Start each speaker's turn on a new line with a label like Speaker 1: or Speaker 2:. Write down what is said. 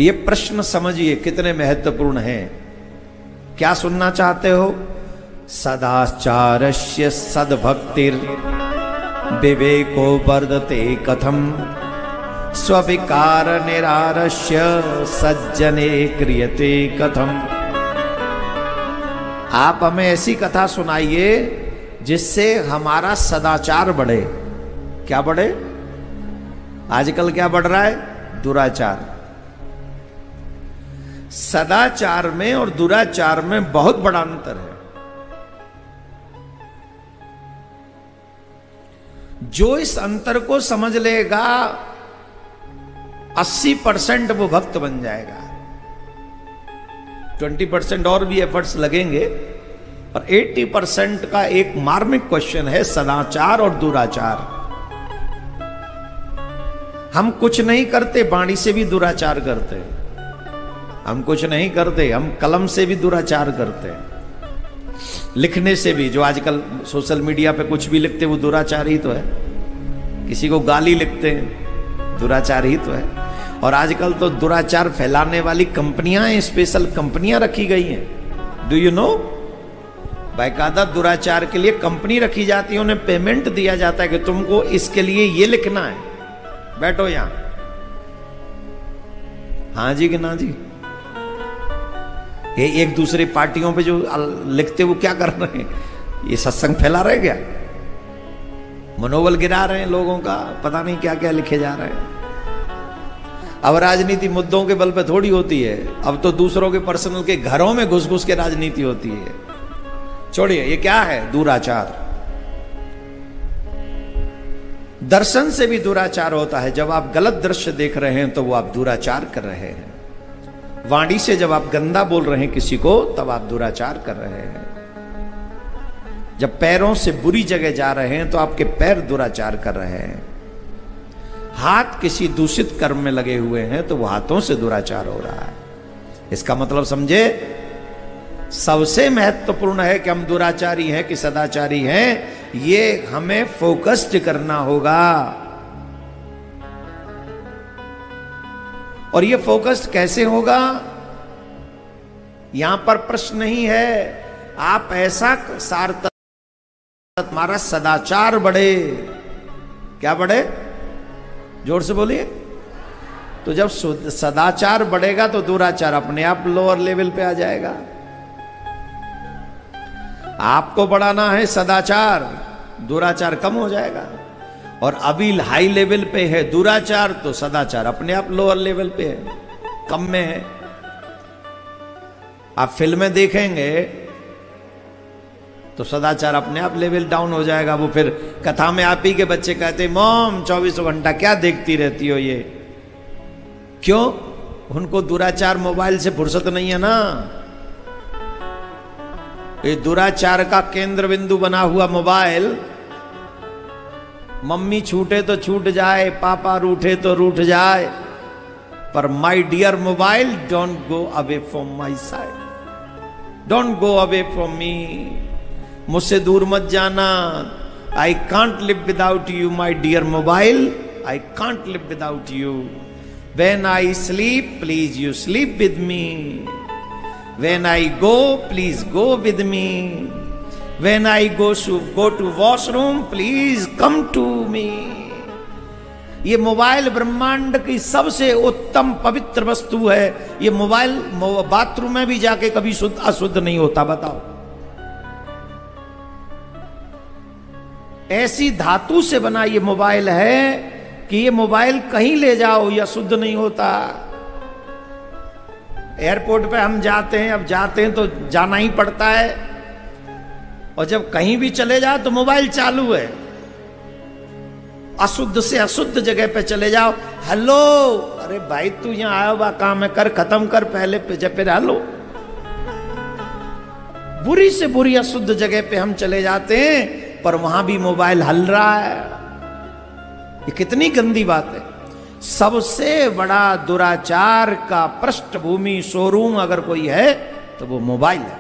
Speaker 1: ये प्रश्न समझिए कितने महत्वपूर्ण हैं। क्या सुनना चाहते हो? सदाचारस्य सद्भक्तिर विवेको वर्धते कथम स्विकार निरारस्य सज्जने क्रियते कथम। आप हमें ऐसी कथा सुनाइए जिससे हमारा सदाचार बढ़े। क्या बढ़े? आजकल क्या बढ़ रहा है? दुराचार। सदाचार में और दुराचार में बहुत बड़ा अंतर है। जो इस अंतर को समझ लेगा 80% वो भक्त बन जाएगा। 20% और भी एफर्ट्स लगेंगे और 80% का एक मार्मिक क्वेश्चन है सदाचार और दुराचार। हम कुछ नहीं करते, वाणी से भी दुराचार करते हैं। हम कुछ नहीं करते, हम कलम से भी दुराचार करते हैं। लिखने से भी, जो आजकल सोशल मीडिया पे कुछ भी लिखते वो दुराचार ही तो है। किसी को गाली लिखते हैं, दुराचार ही तो है। और आजकल तो दुराचार फैलाने वाली कंपनियां, स्पेशल कंपनियां रखी गई हैं। Do you know? बाकायदा दुराचार के लिए कंपनी रखी जाती है, उन्हें पेमेंट दिया जाता है कि तुमको इसके लिए ये लिखना है, बैठो यहां। हाँ जी कि ना जी? ये एक दूसरे पार्टियों पे जो लिखते वो क्या कर रहे हैं? ये सत्संग फैला रहे क्या? मनोबल गिरा रहे हैं लोगों का, पता नहीं क्या क्या लिखे जा रहे हैं। अब राजनीति मुद्दों के बल पे थोड़ी होती है, अब तो दूसरों के पर्सनल के घरों में घुस घुस के राजनीति होती है। छोड़िए, ये क्या है? दुराचार। दर्शन से भी दुराचार होता है। जब आप गलत दृश्य देख रहे हैं तो वो आप दुराचार कर रहे हैं। वाणी से जब आप गंदा बोल रहे हैं किसी को, तब आप दुराचार कर रहे हैं। जब पैरों से बुरी जगह जा रहे हैं तो आपके पैर दुराचार कर रहे हैं। हाथ किसी दूषित कर्म में लगे हुए हैं तो वो हाथों से दुराचार हो रहा है। इसका मतलब समझे? सबसे महत्वपूर्ण है कि हम दुराचारी हैं कि सदाचारी हैं, ये हमें फोकस्ड करना होगा। और ये फोकस्ड कैसे होगा? यहां पर प्रश्न नहीं है। आप ऐसा सार्थक, हमारा सदाचार बढ़े। क्या बढ़े? जोर से बोलिए। तो जब सदाचार बढ़ेगा तो दुराचार अपने आप लोअर लेवल पे आ जाएगा। आपको बढ़ाना है सदाचार, दुराचार कम हो जाएगा। और अभी हाई लेवल पे है दुराचार, तो सदाचार अपने आप लोअर लेवल पे है, कम में है। आप फिल्में देखेंगे तो सदाचार अपने आप लेवल डाउन हो जाएगा। वो फिर कथा में आप ही के बच्चे कहते, मॉम 24 घंटा क्या देखती रहती हो ये? क्यों? उनको दुराचार मोबाइल से फुर्सत नहीं है ना। ये दुराचार का केंद्र बिंदु बना हुआ मोबाइल। मम्मी छूटे तो छूट जाए, पापा रूठे तो रूठ जाए, पर my dear mobile, don't go away from my side, don't go away from me. मुझसे दूर मत जाना। I can't live without you my dear mobile, I can't live without you. When I sleep please you sleep with me, when I go please go with me, when I go to washroom please come to me. ये mobile ब्रह्मांड की सबसे उत्तम पवित्र वस्तु है। ये mobile bathroom में भी जाके कभी शुद्ध अशुद्ध नहीं होता। बताओ, ऐसी धातु से बना ये मोबाइल है कि ये मोबाइल कहीं ले जाओ या शुद्ध नहीं होता। एयरपोर्ट पे हम जाते हैं, अब जाते हैं तो जाना ही पड़ता है, और जब कहीं भी चले जाओ तो मोबाइल चालू है। अशुद्ध से अशुद्ध जगह पे चले जाओ, हेलो, अरे भाई तू यहां आया हुआ काम है, कर खत्म कर पहले पे, जब फिर हेलो। बुरी से बुरी अशुद्ध जगह पे हम चले जाते हैं, पर वहां भी मोबाइल हल रहा है। ये कितनी गंदी बात है। सबसे बड़ा दुराचार का पृष्ठभूमि शोरूम अगर कोई है तो वो मोबाइल है।